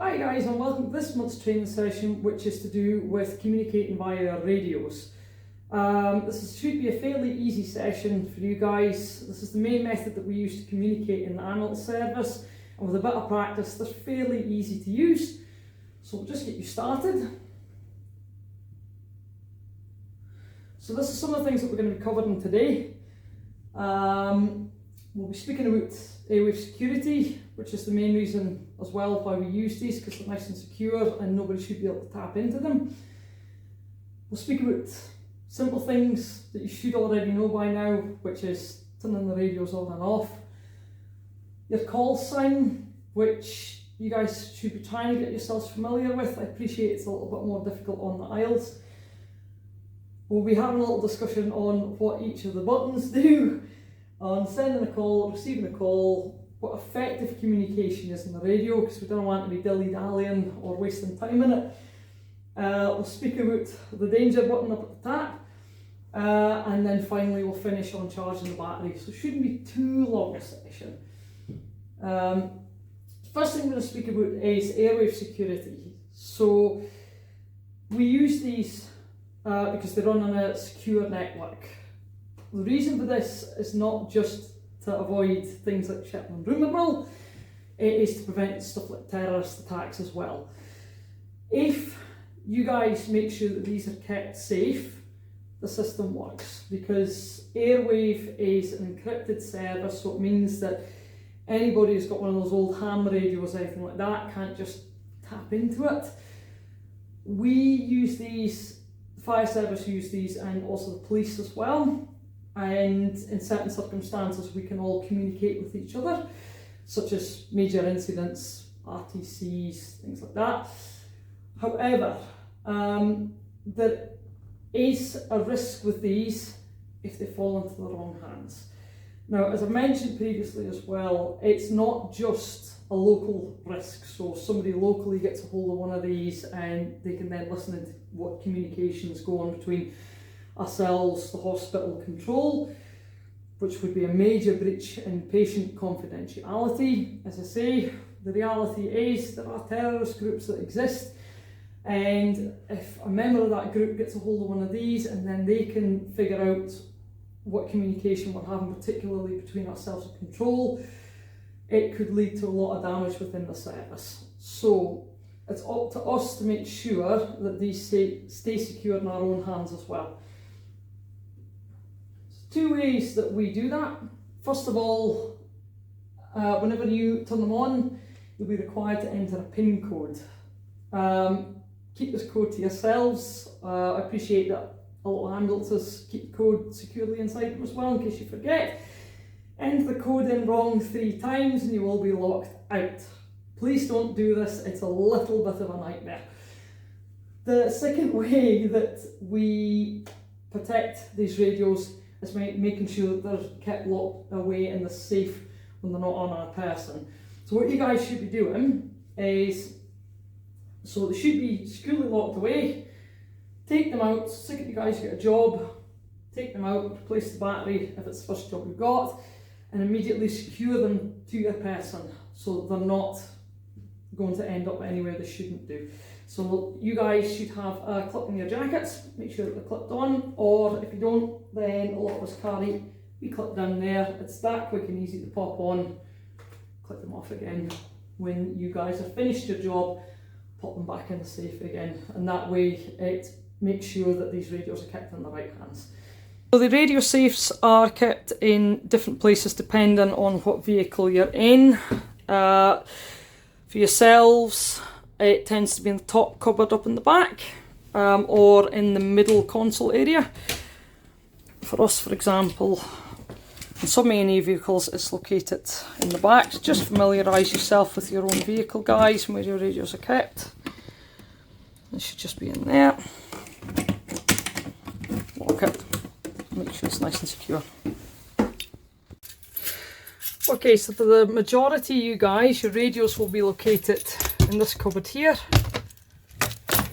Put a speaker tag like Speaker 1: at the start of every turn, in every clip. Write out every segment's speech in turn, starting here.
Speaker 1: Hi guys, and welcome to this month's training session, which is to do with communicating via radios. Should be a fairly easy session for you guys. This is the main method that we use to communicate in the ambulance service, and with a bit of practice they're fairly easy to use. So we'll just get you started. So this is some of the things that we're going to be covering today. We'll be speaking about airwave security, which is the main reason as well why we use these, because they're nice and secure and nobody should be able to tap into them. We'll speak about simple things that you should already know by now, which is turning the radios on and off. Your call sign, which you guys should be trying to get yourselves familiar with. I appreciate it's a little bit more difficult on the aisles. We'll be having a little discussion on what each of the buttons do, on sending a call, receiving a call, what effective communication is in the radio, because we don't want to be dilly-dallying or wasting time in it. We'll speak about the danger button up at the top, and then finally we'll finish on charging the battery, so it shouldn't be too long a session. First thing I'm going to speak about is airwave security. So we use these because they run on a secure network. The reason for this is not just to avoid things like Shetland rumour mill, it is to prevent stuff like terrorist attacks as well. If you guys make sure that these are kept safe, the system works, because airwave is an encrypted service, so it means that anybody who's got one of those old ham radios or anything like that can't just tap into it. We use these, the fire service use these, and also the police as well. And in certain circumstances we can all communicate with each other, such as major incidents, RTCs, things like that. However, there is a risk with these if they fall into the wrong hands. Now, as I mentioned previously as well, it's not just a local risk, so somebody locally gets a hold of one of these and they can then listen into what communications go on between ourselves, the hospital control, which would be a major breach in patient confidentiality. As I say, the reality is there are terrorist groups that exist, and if a member of that group gets a hold of one of these and then they can figure out what communication we're having, particularly between ourselves and control, it could lead to a lot of damage within the service. So it's up to us to make sure that these stay secure in our own hands as well. Two ways that we do that. First of all, whenever you turn them on, you'll be required to enter a PIN code. Keep this code to yourselves. I appreciate that a lot of ambulances keep the code securely inside them as well, in case you forget. Enter the code in wrong 3 times and you will be locked out. Please don't do this, it's a little bit of a nightmare. The second way that we protect these radios is making sure that they're kept locked away in the safe when they're not on our person. So what you guys should be doing is, so they should be securely locked away. Take them out, second you guys get a job, take them out, replace the battery if it's the first job you've got, and immediately secure them to your person so they're not going to end up anywhere they shouldn't do. So you guys should have a clip in your jackets, make sure that they're clipped on, or if you don't, then a lot of us carry a clip down there. It's that quick and easy to pop on, clip them off again. When you guys have finished your job, pop them back in the safe again, and that way it makes sure that these radios are kept in the right hands. So the radio safes are kept in different places depending on what vehicle you're in. For yourselves, it tends to be in the top cupboard up in the back, or in the middle console area. For us, for example, in some A&E vehicles it's located in the back. Just familiarise yourself with your own vehicle, guys, and where your radios are kept. It should just be in there. Lock it. Make sure it's nice and secure. Okay, so for the majority of you guys, your radios will be located in this cupboard here.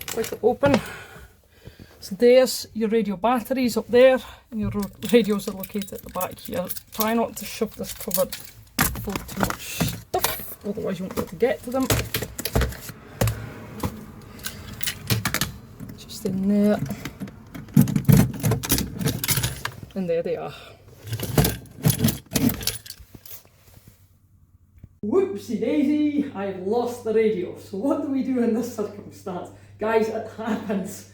Speaker 1: Click it open. So there's your radio batteries up there, and your radios are located at the back here. Try not to shove this cupboard full of too much stuff, otherwise you won't be able to get to them. just in there. And there they are. Whoopsie daisy, I've lost the radio. So what do we do in this circumstance? Guys, it happens.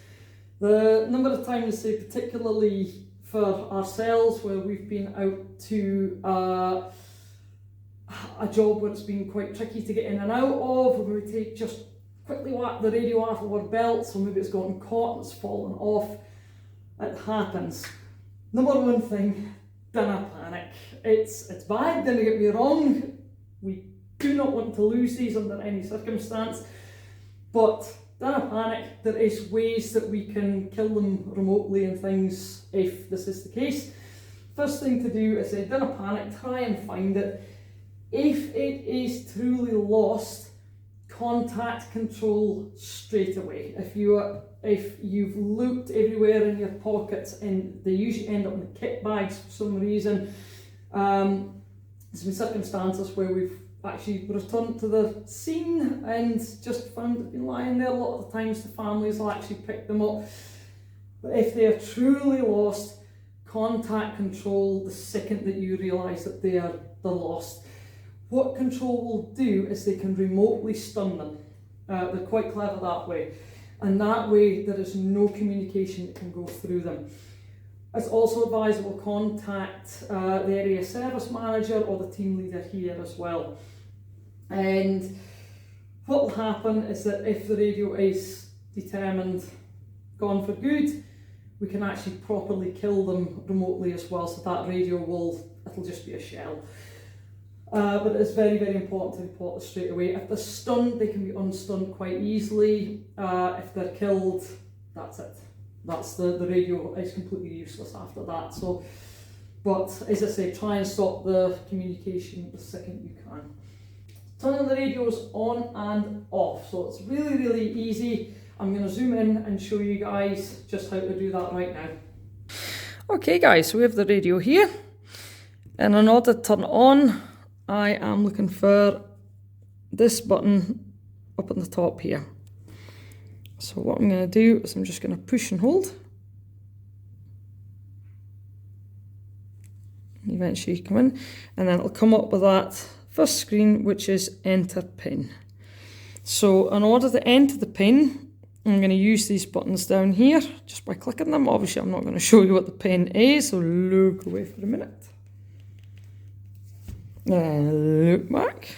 Speaker 1: The number of times, say particularly for ourselves, where we've been out to a job where it's been quite tricky to get in and out of, where we take just quickly whack the radio off of our belts, or maybe it's gotten caught and it's fallen off. It happens. Number one thing, dinna panic. It's bad, don't get me wrong. We do not want to lose these under any circumstance, but don't panic. There is ways that we can kill them remotely and things if this is the case. First thing to do is say, don't panic, try and find it. If it is truly lost, contact control straight away. If you've looked everywhere in your pockets, and they usually end up in the kit bags for some reason, there's been circumstances where we've actually returned to the scene and just found it been lying there. A lot of the times the families will actually pick them up. But if they are truly lost, contact control the second that you realise that they're lost. What control will do is they can remotely stun them. They're quite clever that way. And that way there is no communication that can go through them. It's also advisable to contact the area service manager or the team leader here as well. And what will happen is that if the radio is determined gone for good, we can actually properly kill them remotely as well, so that radio it'll just be a shell. But it's very, very important to report this straight away. If they're stunned, they can be unstunned quite easily. If they're killed, that's it. That's the radio is completely useless after that. So, but as I say, try and stop the communication the second you can. Turning the radios on and off. So it's really, really easy. I'm going to zoom in and show you guys just how to do that right now. Okay guys, so we have the radio here. And in order to turn it on, I am looking for this button up on the top here. So what I'm going to do is I'm just going to push and hold. Eventually come in, and then it'll come up with that first screen, which is enter pin. So in order to enter the pin, I'm going to use these buttons down here just by clicking them. Obviously I'm not going to show you what the pin is, so look away for a minute. Look back.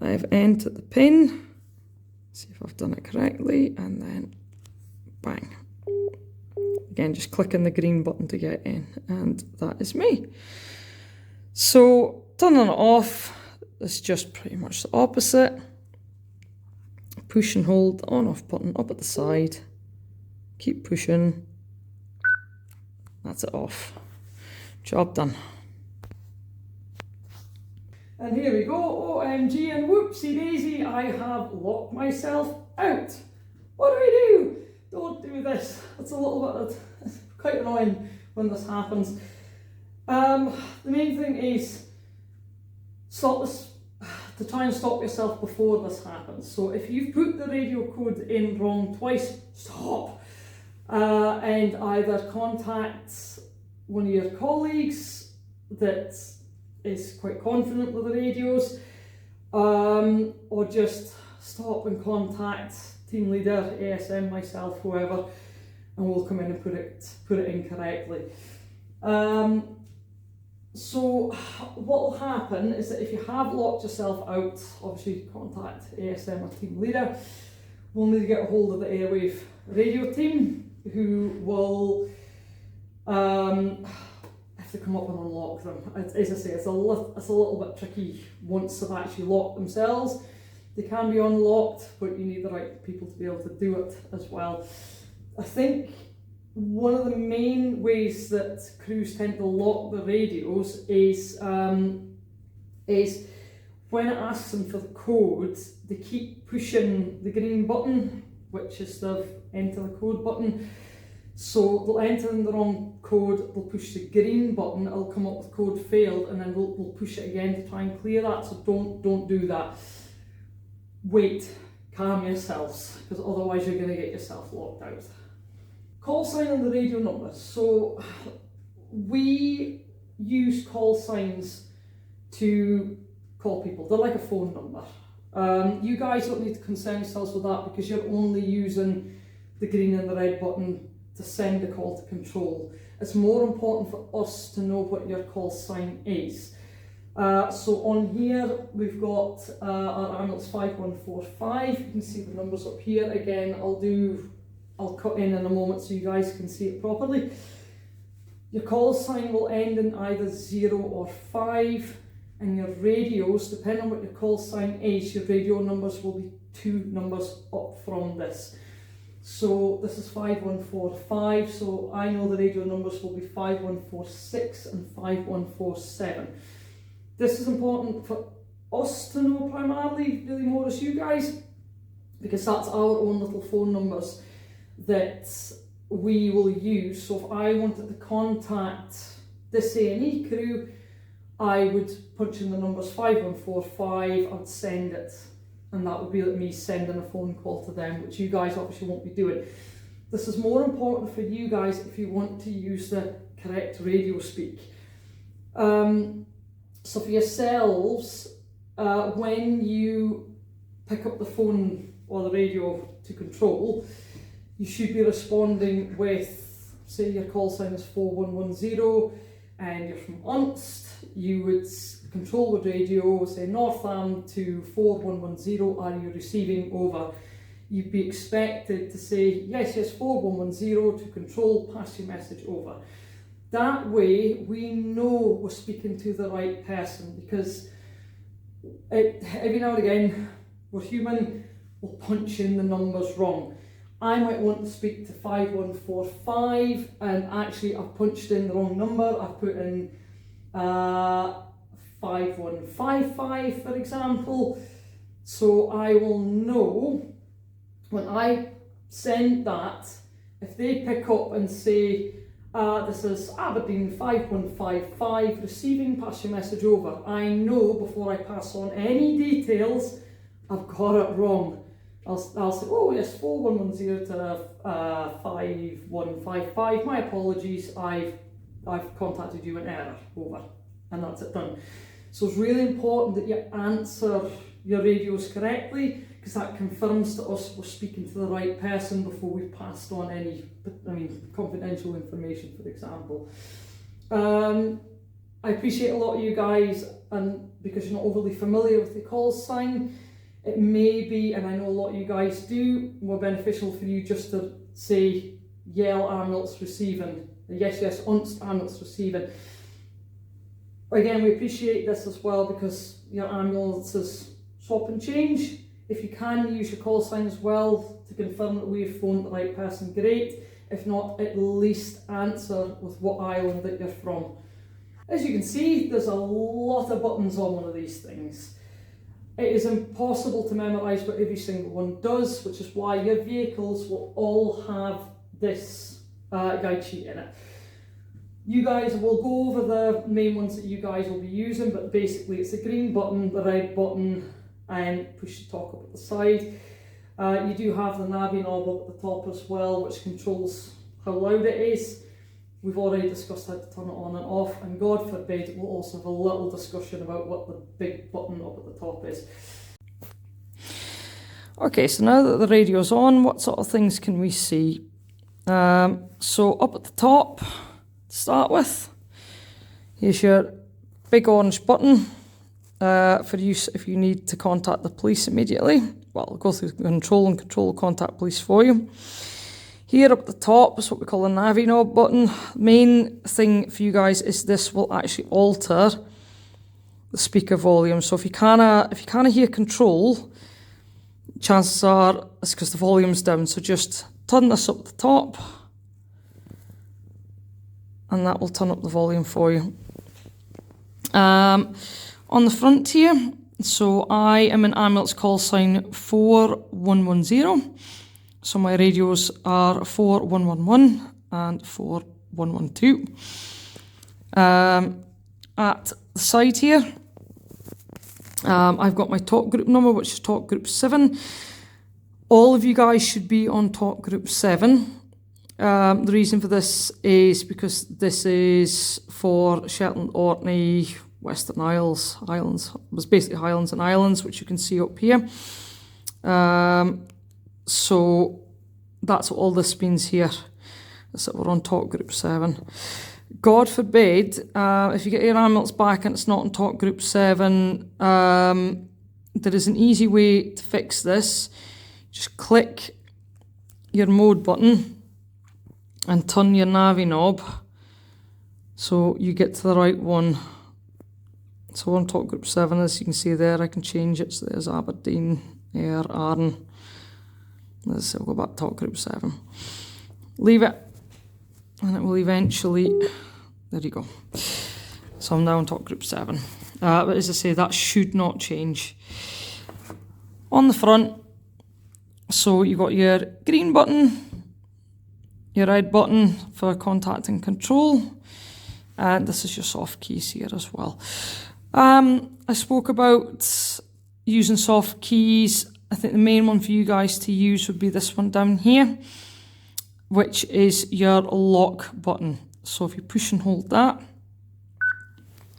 Speaker 1: I've entered the pin. See if I've done it correctly, and then bang. Again, just clicking the green button to get in, and that is me. So turning it off is just pretty much the opposite. Push and hold the on-off button up at the side. Keep pushing. That's it off. Job done. And here we go, OMG and whoopsie daisy, I have locked myself out. What do we do? Don't do this. It's a little bit, it's quite annoying when this happens. The main thing is stop this, to try and stop yourself before this happens. So if you've put the radio code in wrong twice, stop. And either contact one of your colleagues that is quite confident with the radios, or just stop and contact team leader, ASM, myself, whoever, and we'll come in and put it in correctly. So what will happen is that if you have locked yourself out, obviously contact ASM or team leader. We'll need to get a hold of the airwave radio team, who will to come up and unlock them. As I say, it's a little bit tricky once they've actually locked themselves. They can be unlocked, but you need the right people to be able to do it as well. I think one of the main ways that crews tend to lock the radios is when it asks them for the code, they keep pushing the green button, which is the enter the code button. So they'll enter in the wrong code, they'll push the green button, it'll come up with code failed, and then we'll push it again to try and clear that. So don't do that. Wait, calm yourselves, because otherwise you're going to get yourself locked out. call sign and the radio numbers. So we use call signs to call people. They're like a phone number. You guys don't need to concern yourselves with that because you're only using the green and the red button to send a call to control. It's more important for us to know what your call sign is. So on here we've got our ambulance 5145. You can see the numbers up here. Again, I'll cut in a moment so you guys can see it properly. Your call sign will end in either 0 or 5, and your radios, depending on what your call sign is, your radio numbers will be 2 numbers up from this. So this is 5145, so I know the radio numbers will be 5146 and 5147. This is important for us to know primarily, really more as you guys, because that's our own little phone numbers that we will use. So if I wanted to contact this A&E crew, I would punch in the numbers 5145, I would send it, and that would be like me sending a phone call to them, which you guys obviously won't be doing. This is more important for you guys if you want to use the correct radio speak. So for yourselves, when you pick up the phone or the radio to control, you should be responding with, say your call sign is 4110 and you're from Unst, you would control the radio, say Northam to 4110, are you receiving, over. You'd be expected to say, yes, 4110 to control, pass your message over. That way we know we're speaking to the right person, because every now and again, we're human, we'll punch in the numbers wrong. I might want to speak to 5145 and actually I've punched in the wrong number. I've put in 5155 for example. So I will know when I send that, if they pick up and say, this is Aberdeen 5155 receiving, pass your message over, I know before I pass on any details I've got it wrong. I'll say, oh yes, 4110 to 5155, my apologies, I've contacted you in error, over, and that's it, done. So it's really important that you answer your radios correctly, because that confirms to us we're speaking to the right person before we've passed on any, confidential information, for example. I appreciate a lot of you guys, and because you're not overly familiar with the call sign, it may be, and I know a lot of you guys do, more beneficial for you just to say, yell ambulance receiving, yes, Unst ambulance receiving. Again, we appreciate this as well because your ambulances swap and change. If you can use your call sign as well to confirm that we've phoned the right person, great. If not, at least answer with what island that you're from. As you can see, there's a lot of buttons on one of these things. It is impossible to memorise what every single one does, which is why your vehicles will all have this guide sheet in it. You guys will go over the main ones that you guys will be using, but basically it's the green button, the red button, and push the talk up at the side. You do have the navi knob up at the top as well, which controls how loud it is. We've already discussed how to turn it on and off, and God forbid we'll also have a little discussion about what the big button up at the top is. Okay, so now that the radio's on, what sort of things can we see? So up at the top, to start with, here's your big orange button for use if you need to contact the police immediately. Well, it'll go through control and control will contact police for you. Here up at the top is what we call the navi knob button. Main thing for you guys is this will actually alter the speaker volume. So if you can't hear control, chances are it's because the volume's down. So just turn this up at the top, and that will turn up the volume for you. On the front here, so I am an ambulance call sign 4110. So my radios are 4111 and 4112. At the side here, I've got my talk group number, which is talk group 7. All of you guys should be on talk group 7. The reason for this is because this is for Shetland, Orkney, Western Isles, Islands. It was basically Highlands and Islands, which you can see up here. So that's what all this means here. So we're on talk group 7. God forbid, if you get your ambulance back and it's not on talk group 7, there is an easy way to fix this. Just click your mode button and turn your navi knob so you get to the right one. So we're on talk group 7, as you can see there. I can change it. So there's Aberdeen, Ayr, Arran. Let's say we'll go back to talk group 7. Leave it, and it will eventually, there you go. So I'm now on talk group 7. But as I say, that should not change. On the front, so you've got your green button, your red button for contact and control, and this is your soft keys here as well. I spoke about using soft keys. I think the main one for you guys to use would be this one down here, which is your lock button. So if you push and hold that,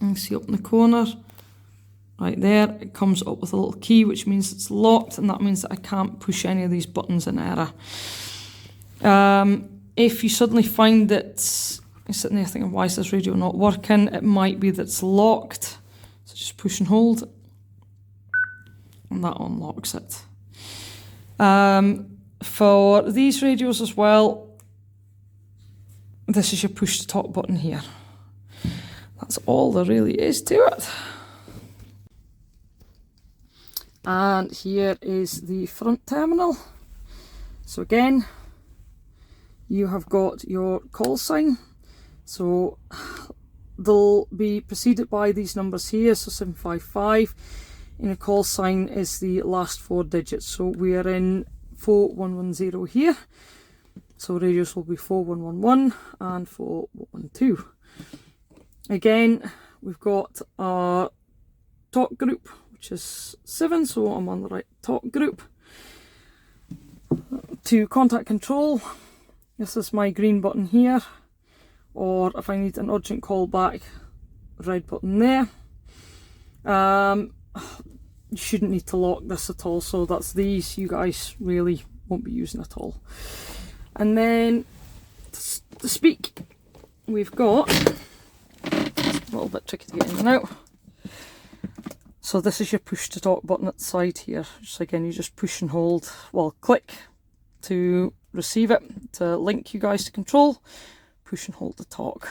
Speaker 1: you can see up in the corner, right there, it comes up with a little key, which means it's locked, and that means that I can't push any of these buttons in error. If you suddenly find that you're sitting there thinking, why is this radio not working? It might be that it's locked. So just push and hold, and that unlocks it. For these radios as well, this is your push to talk button here. That's all there really is to it. And here is the front terminal. So again, you have got your call sign. So they'll be preceded by these numbers here, so 755. And a call sign is the last 4 digits. So we are in 4110 here. So radios will be 4111 and 4112. Again, we've got our talk group, which is 7, so I'm on the right talk group. To contact control, this is my green button here, or if I need an urgent call back, red button there. You shouldn't need to lock this at all, so that's these. You guys really won't be using at all. And then to speak, we've got, it's a little bit tricky to get in and out. So this is your push to talk button at the side here. Just again, you just push and hold, well, click to receive it, to link you guys to control, push and hold to talk.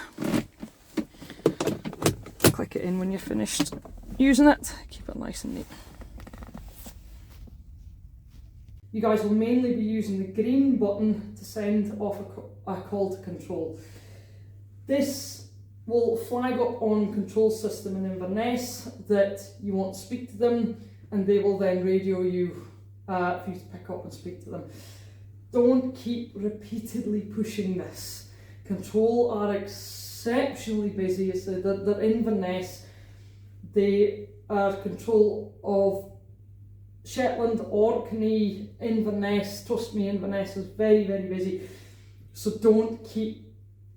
Speaker 1: Click it in when you're finished using it, keep it nice and neat. You guys will mainly be using the green button to send off a call to control. This will flag up on control system in Inverness that you want to speak to them, and they will then radio you for you to pick up and speak to them. Don't keep repeatedly pushing this. Control are exceptionally busy. So they're Inverness. They are control of Shetland, Orkney, Inverness. Trust me, Inverness is very, very busy. So don't keep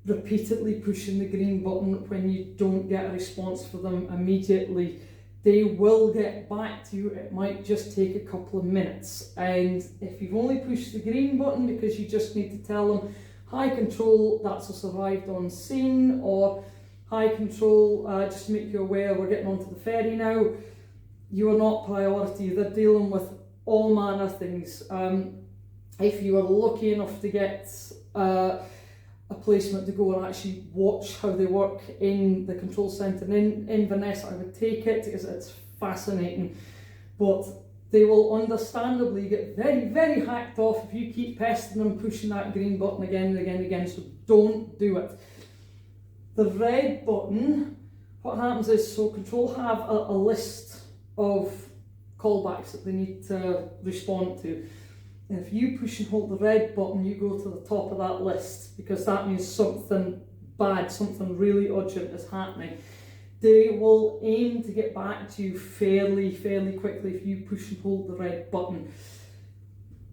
Speaker 1: repeatedly pushing the green button when you don't get a response for them immediately. They will get back to you. It might just take a couple of minutes. And if you've only pushed the green button because you just need to tell them, hi control, that's us arrived on scene, or hi control, just to make you aware we're getting onto the ferry now, you are not priority. They're dealing with all manner of things. If you are lucky enough to get a placement to go and actually watch how they work in the control centre in Inverness, I would take it because it's fascinating. But they will understandably get very, very hacked off if you keep pestering them, pushing that green button again and again and again, so don't do it. The red button, what happens is, so control have a list of callbacks that they need to respond to. And if you push and hold the red button, you go to the top of that list, because that means something bad, something really urgent is happening. They will aim to get back to you fairly quickly if you push and hold the red button.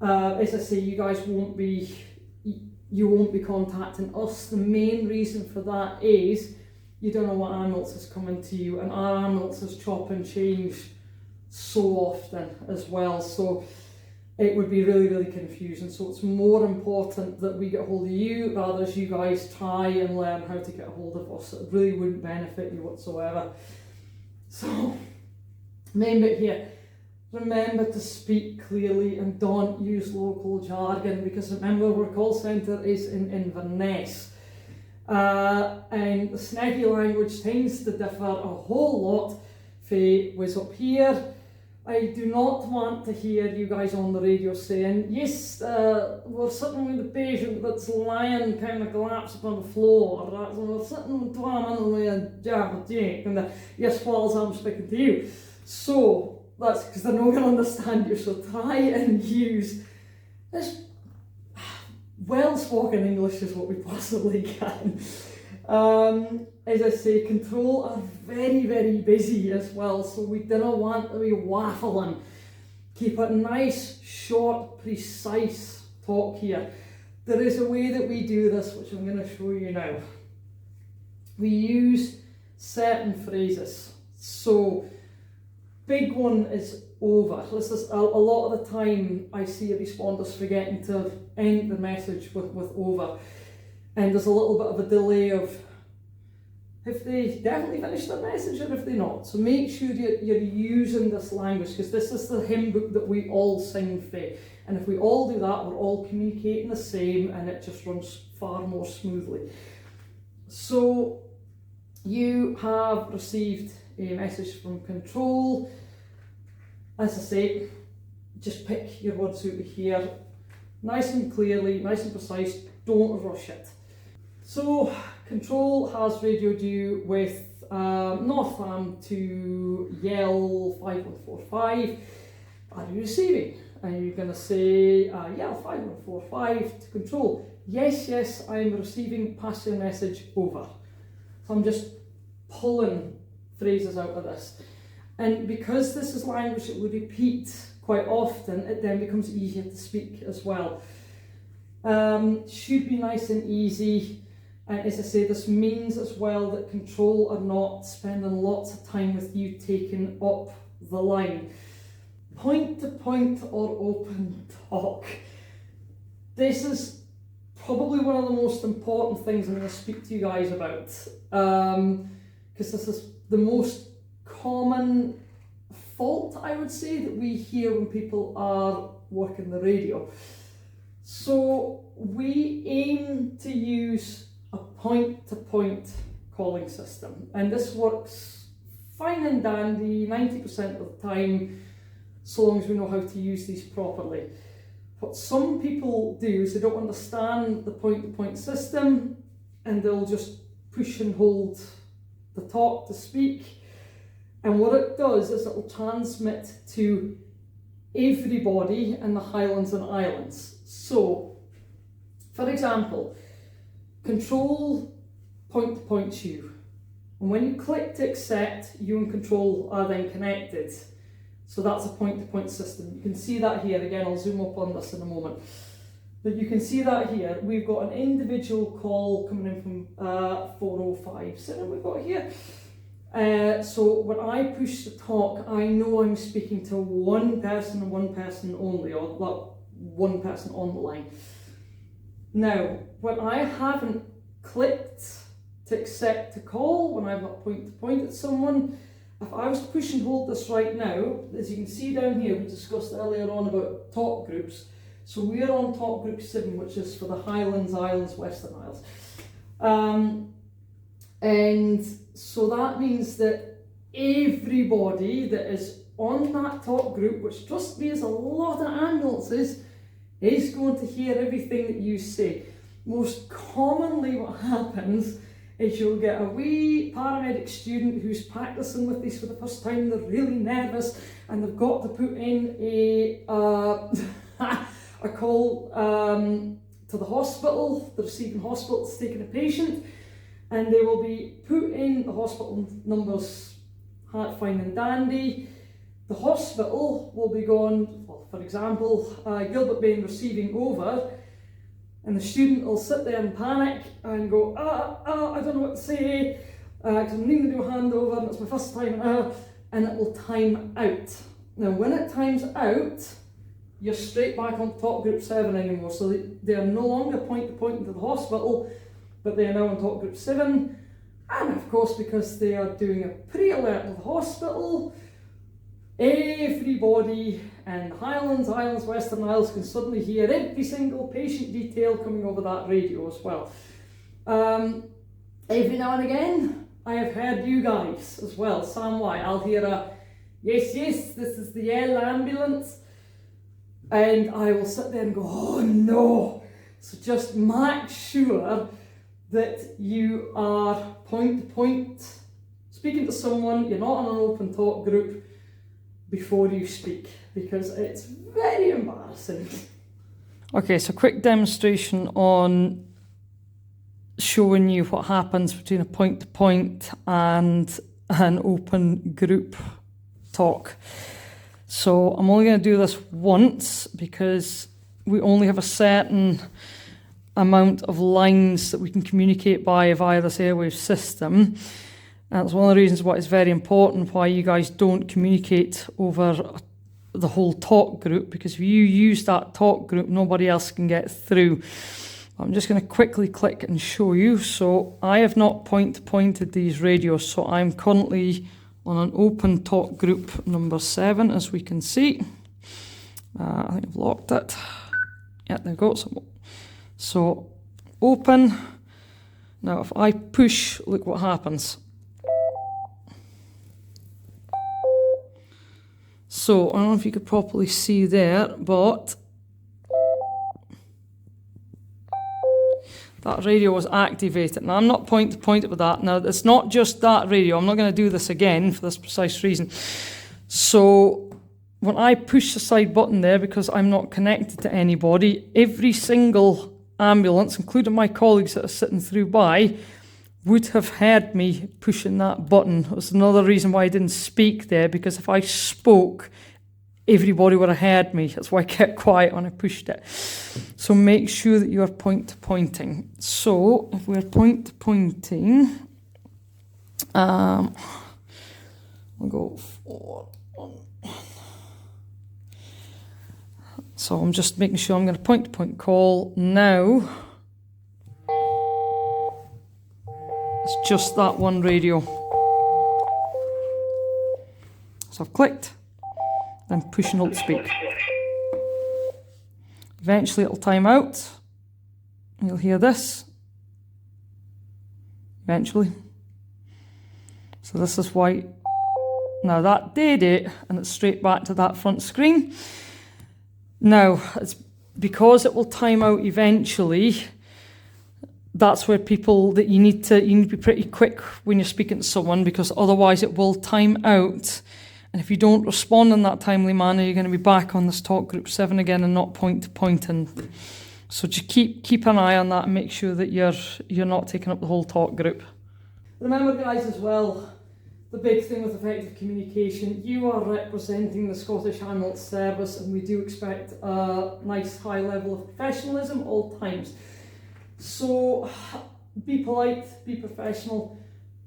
Speaker 1: As I say, you guys won't be contacting us. The main reason for that is you don't know what ambulance is coming to you, and our ambulances chop and change so often as well, so it would be really, really confusing. So it's more important that we get hold of you rather as you guys try and learn how to get a hold of us. It really wouldn't benefit you whatsoever. So, main bit here, remember to speak clearly and don't use local jargon, because remember our call centre is in Inverness. And the snaggy language tends to differ a whole lot from what's up here. I do not want to hear you guys on the radio saying, yes, we're sitting with the patient that's lying kind of collapsed on the floor, or we're sitting with one with a jab of Jake, and yes, whilst I'm speaking to you. So that's because they're not going to understand you, so try and use as well spoken English as what we possibly can. As I say, control are very, very busy as well, so we don't want to be waffling. Keep a nice, short, precise talk here. There is a way that we do this, which I'm going to show you now. We use certain phrases. So, big one is over. This is a lot of the time I see responders forgetting to end the message with over. And there's a little bit of a delay of if they definitely finished their message or if they're not. So make sure you're using this language, because this is the hymn book that we all sing for. And if we all do that, we're all communicating the same and it just runs far more smoothly. So you have received a message from control. As I say, just pick your words out of here, nice and clearly, nice and precise, don't rush it. So, control has radioed you with Northam to Yell 5145. Are you receiving? And you're going to say Yell 5145 to control. Yes, yes, I'm receiving, pass your message over. So I'm just pulling phrases out of this. And because this is language that we repeat quite often, it then becomes easier to speak as well. Should be nice and easy. And as I say, this means as well that control are not spending lots of time with you taking up the line. Point to point or open talk. This is probably one of the most important things I'm going to speak to you guys about. Because this is the most common fault, I would say, that we hear when people are working the radio. So we aim to use a point-to-point calling system, and this works fine and dandy 90% of the time, so long as we know how to use these properly. What some people do is they don't understand the point-to-point system, and they'll just push and hold the talk to speak, and what it does is it'll transmit to everybody in the Highlands and Islands. So, for example, control point-to-point you, and when you click to accept, you and control are then connected. So that's a point-to-point system. You can see that here. Again, I'll zoom up on this in a moment. But you can see that here. We've got an individual call coming in from 4057 we've got here. So when I push the talk, I know I'm speaking to one person and one person only, or well, one person on the line. Now, when I haven't clicked to accept a call, when I've not point to point at someone, if I was to push and hold this right now, as you can see down here, we discussed earlier on about talk groups. So we're on talk group 7, which is for the Highlands, Islands, Western Isles. And so that means that everybody that is on that talk group, which trust me is a lot of ambulances, is going to hear everything that you say. Most commonly what happens is you'll get a wee paramedic student who's practicing with this for the first time, they're really nervous, and they've got to put in a call to the hospital, the receiving hospital that's taking a patient, and they will be put in the hospital numbers, fine and dandy. The hospital will be going, well, For example, Gilbert Bain receiving over, and the student will sit there and panic and go, I don't know what to say, because I'm needing to do a handover and it's my first time, and it will time out. Now, when it times out, you're straight back on top group 7 anymore, so they are no longer point to point into the hospital, but they are now on top group 7, and of course, because they are doing a pre-alert to the hospital, everybody in Highlands, Western Isles can suddenly hear every single patient detail coming over that radio as well. Every now and again, I have heard you guys as well. Sam White, I'll hear a, yes, this is the Yale ambulance. And I will sit there and go, oh no. So just make sure that you are point to point, speaking to someone, you're not on an open talk group before you speak, because it's very embarrassing. Okay, so quick demonstration on showing you what happens between a point to point and an open group talk. So I'm only going to do this once because we only have a certain amount of lines that we can communicate via this airwave system. And it's one of the reasons why it's very important why you guys don't communicate over the whole talk group, because if you use that talk group, nobody else can get through. I'm just going to quickly click and show you. So I have not pointed these radios, so I'm currently on an open talk group number 7, as we can see. I think I've locked it. Yeah, there we go. So open. Now if I push, look what happens. So I don't know if you could properly see there, but that radio was activated. Now I'm not point to point with that. Now it's not just that radio. I'm not going to do this again for this precise reason. So when I push the side button there, because I'm not connected to anybody, every single ambulance, including my colleagues that are sitting through by, would have heard me pushing that button. That's another reason why I didn't speak there, because if I spoke, everybody would have heard me. That's why I kept quiet when I pushed it. So make sure that you are point to pointing. So if we're point to pointing, we'll go 4, 1. So I'm just making sure I'm going to point to point call now. It's just that one radio. So I've clicked, then push and hold to speak. Eventually it'll time out. You'll hear this. Eventually. So this is why. Now that did it, and it's straight back to that front screen. Now, it's because it will time out eventually. That's where that you need to be pretty quick when you're speaking to someone, because otherwise it will time out. And if you don't respond in that timely manner, you're going to be back on this talk group 7 again and not point to pointing. So just keep an eye on that and make sure that you're not taking up the whole talk group. Remember, guys, as well, the big thing with effective communication, you are representing the Scottish Ambulance Service, and we do expect a nice high level of professionalism all times. So be polite, be professional,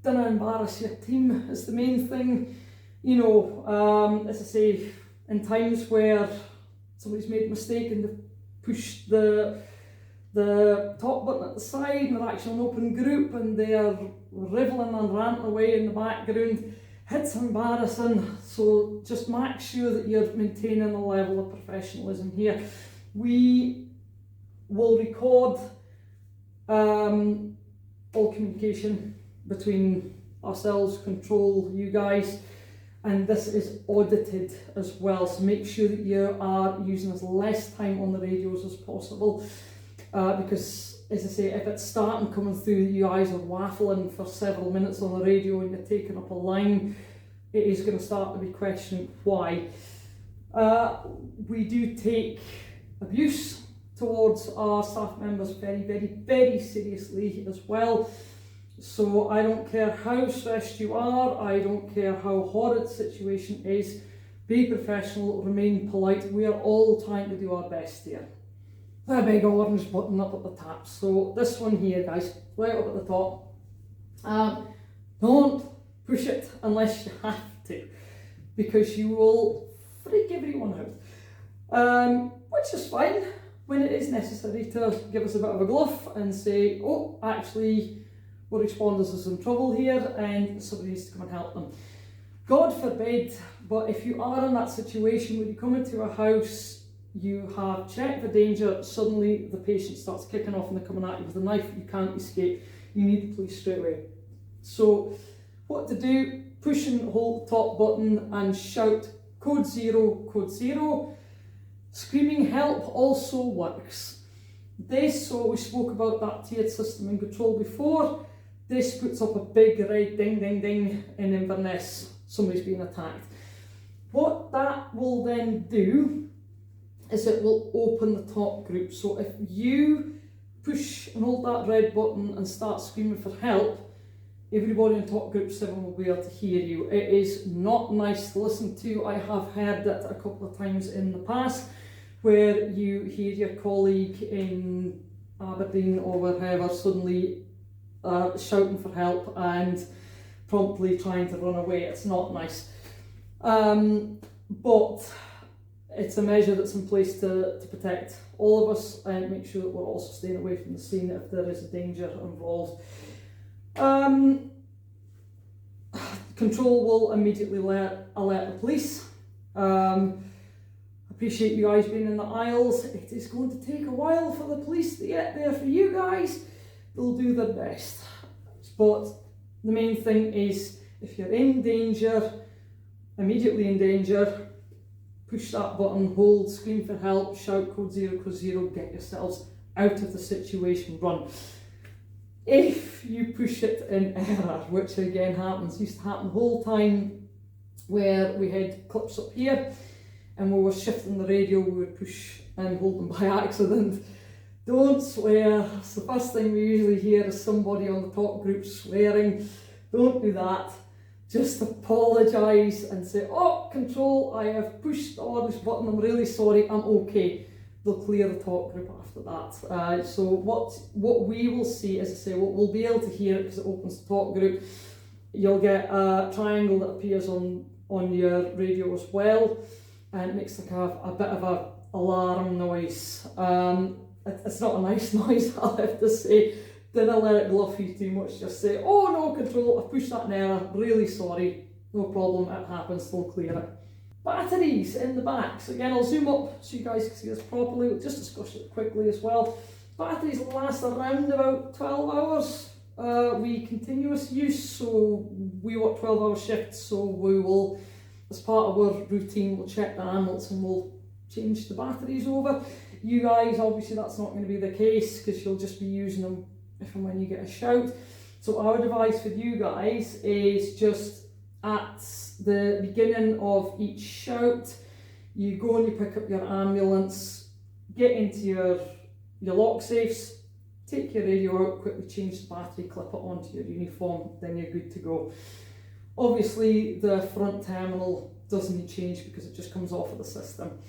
Speaker 1: don't embarrass your team is the main thing. You know, as I say, in times where somebody's made a mistake and they've pushed the top button at the side and they're actually an open group and they're rivelling and ranting away in the background, it's embarrassing. So just make sure that you're maintaining a level of professionalism here. We will record all communication between ourselves, control, you guys, and this is audited as well, so make sure that you are using as less time on the radios as possible, because as I say, if it's starting coming through, you guys are waffling for several minutes on the radio and you're taking up a line, it is going to start to be questioned why. We do take abuse towards our staff members very, very, very seriously as well. So I don't care how stressed you are, I don't care how horrid the situation is, Be professional, remain polite. We are all trying to do our best here. A big orange button up at the top. So this one here, guys, right up at the top. Don't push it unless you have to, because you will freak everyone out. Which is fine when it is necessary to give us a bit of a bluff and say, oh, actually, our responders is in trouble here and somebody needs to come and help them. God forbid, but if you are in that situation where you come into a house, you have checked for danger, suddenly the patient starts kicking off and they're coming at you with a knife, you can't escape, you need the police straight away. So what to do, push and hold the top button and shout code 0, code 0. Screaming help also works. This, so we spoke about that tiered system in control before, this puts up a big red ding ding ding in Inverness, somebody's being attacked. What that will then do is it will open the talk group. So if you push and hold that red button and start screaming for help, everybody in talk group 7 will be able to hear you. It is not nice to listen to. I have heard it a couple of times in the past where you hear your colleague in Aberdeen or wherever suddenly shouting for help and promptly trying to run away. It's not nice. But it's a measure that's in place to protect all of us and make sure that we're also staying away from the scene if there is a danger involved. Control will immediately alert the police. Appreciate you guys being in the aisles. It is going to take a while for the police to get there for you guys. They'll do their best. But the main thing is, if you're in danger, immediately in danger, push that button, hold, scream for help, shout code 0, get yourselves out of the situation, run. If you push it in error, which again happens, used to happen the whole time, where we had clips up here and we were shifting the radio, we would push and hold them by accident. Don't swear. It's the first thing we usually hear is somebody on the talk group swearing. Don't do that. Just apologise and say, oh, control, I have pushed the orange button, I'm really sorry, I'm okay. They'll clear the talk group after that. So what we will see, as I say, we'll be able to hear it because it opens the talk group. You'll get a triangle that appears on your radio as well, and it makes like a bit of a alarm noise. It's not a nice noise, I'll have to say. Don't let it bluff you too much, just say, oh no, control, I pushed that in error, really sorry, no problem, it happens, they'll clear it. Batteries in the back, so again I'll zoom up so you guys can see this properly, we'll just discuss it quickly as well. Batteries last around about 12 hours. We continuous use, so we work 12-hour shifts, so we will, as part of our routine, we'll check the ambulance and we'll change the batteries over. You guys, obviously that's not going to be the case because you'll just be using them if and when you get a shout. So our advice for you guys is just at the beginning of each shout, you go and you pick up your ambulance, get into your lock safes, take your radio out, quickly change the battery, clip it onto your uniform, then you're good to go. Obviously the front terminal doesn't need change because it just comes off of the system.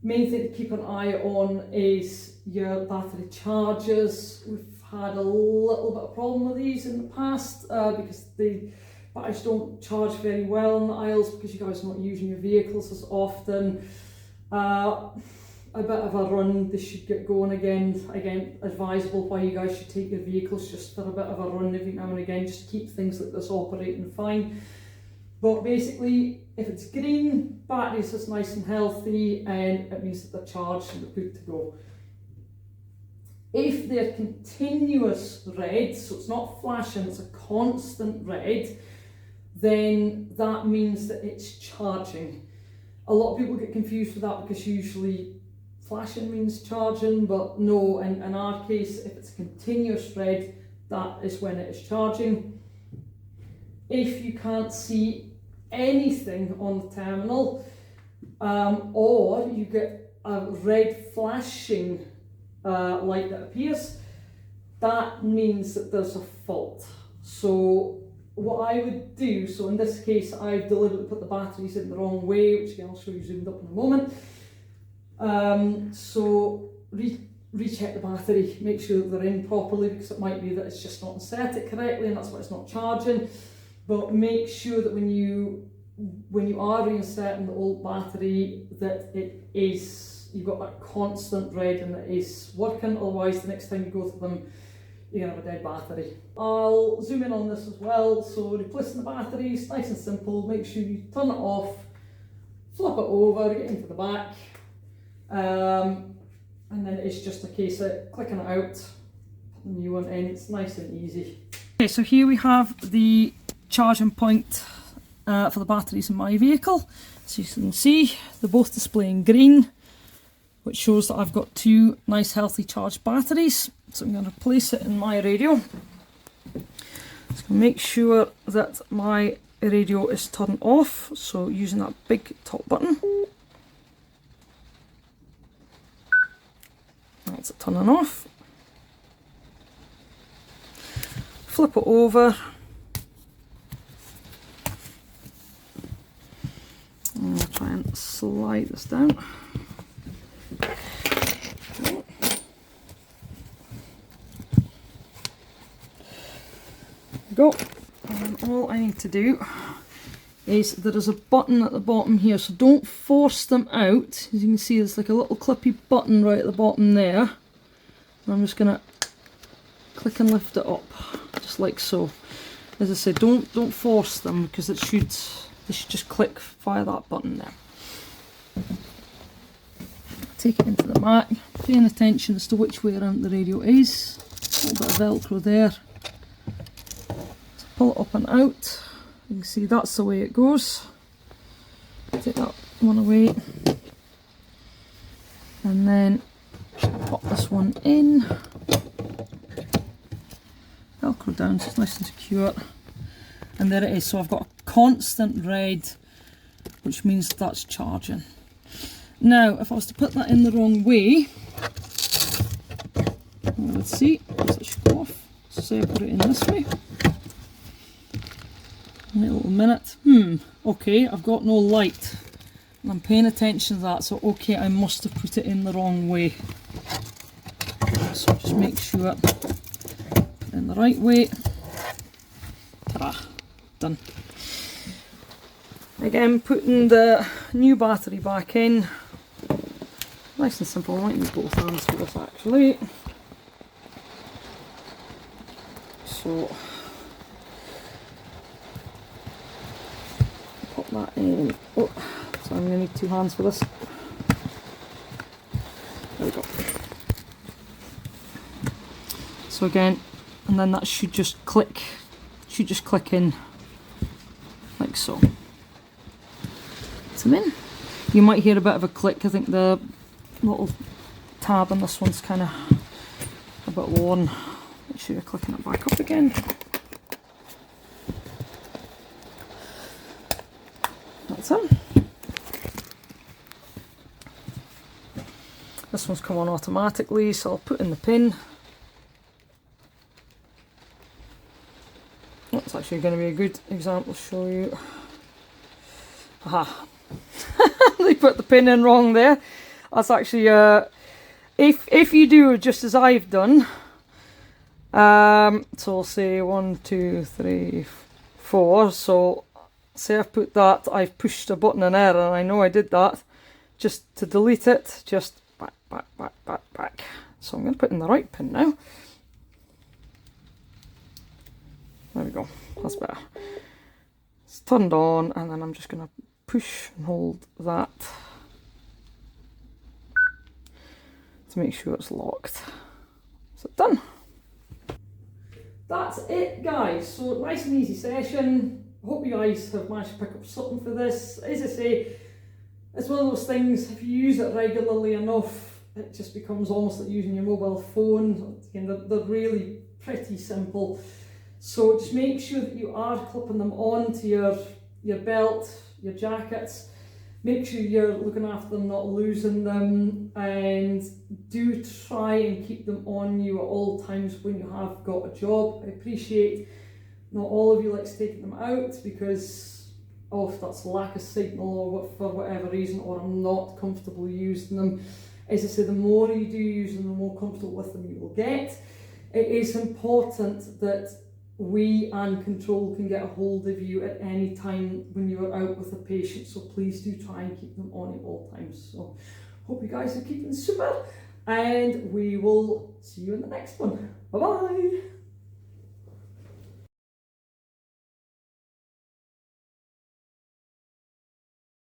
Speaker 1: Main thing to keep an eye on is your battery chargers. We've had a little bit of problem with these in the past because the batteries don't charge very well in the aisles because you guys are not using your vehicles as often. A bit of a run, they should get going again. Again, advisable why you guys should take your vehicles just for a bit of a run every now and again, just to keep things like this operating fine. But basically, if it's green, batteries is nice and healthy and it means that they're charged and they're good to go. If they're continuous red, so it's not flashing, it's a constant red, then that means that it's charging. A lot of people get confused with that because usually flashing means charging, but no, in our case, if it's continuous red, that is when it is charging. If you can't see anything on the terminal, or you get a red flashing light that appears, that means that there's a fault. So what I would do, so in this case I've deliberately put the batteries in the wrong way, which again I'll show you zoomed up in a moment. So recheck the battery, make sure that they're in properly, because it might be that it's just not inserted correctly and that's why it's not charging. But make sure that when you are reinserting the old battery, that you've got that constant red and it is working, otherwise the next time you go to them you're going to have a dead battery. I'll zoom in on this as well. So replacing the batteries, nice and simple. Make sure you turn it off, flip it over, get into the back, and then it's just a case of clicking it out, put the new one in. It's nice and easy. Okay, so here we have the charging point for the batteries in my vehicle. So you can see they're both displaying green, which shows that I've got two nice healthy charged batteries. So I'm going to place it in my radio. Just make sure that my radio is turned off, so using that big top button. That's it turning off. Flip it over. And I'll try and slide this down. Go. And all I need to do is there is a button at the bottom here, so don't force them out. As you can see, there's like a little clippy button right at the bottom there. And I'm just gonna click and lift it up, just like so. As I said, don't force them, because they should just click via that button there. Take it into the Mac, paying attention as to which way around the radio is. A little bit of Velcro there. Pull it up and out. You can see that's the way it goes. Take that one away. And then pop this one in. Velcro down so it's nice and secure. And there it is. So I've got a constant red, which means that's charging. Now, if I was to put that in the wrong way, let's see, it should go off. So say I put it in this way. Wait a little minute. Okay, I've got no light. And I'm paying attention to that, so okay, I must have put it in the wrong way. So just make sure in the right way. Ta-da, done. Again, putting the new battery back in. Nice and simple. I might use both hands for this actually. So pop that in. Oh, so I'm going to need two hands for this. There we go. So again, and then that should just click in like so. Them in. You might hear a bit of a click. I think the little tab on this one's kind of a bit worn. Make sure you're clicking it back up again. That's it. This one's come on automatically, so I'll put in the pin. That's actually going to be a good example to show you. Aha. They put the pin in wrong there. That's actually if you do just as I've done, so I'll say 1 2 3 4, so say I've put that, I've pushed a button in error, and I know I did that. Just to delete it, just back. So I'm going to put in the right pin now. There we go, that's better. It's turned on, and then I'm just going to push and hold that to make sure it's locked. So done. That's it, guys. So nice and easy session. Hope you guys have managed to pick up something for this. As I say, it's one of those things, if you use it regularly enough, it just becomes almost like using your mobile phone. Again, they're really pretty simple. So just make sure that you are clipping them onto your belt, your jackets. Make sure you're looking after them, not losing them, and do try and keep them on you at all times when you have got a job. I appreciate Not all of you likes taking them out because of that's lack of signal or for whatever reason, or I'm not comfortable using them. As I say, the more you do use them, the more comfortable with them you will get. It is important that we and control can get a hold of you at any time when you are out with a patient, so please do try and keep them on at all times. So hope you guys are keeping super, and we will see you in the next one. Bye bye.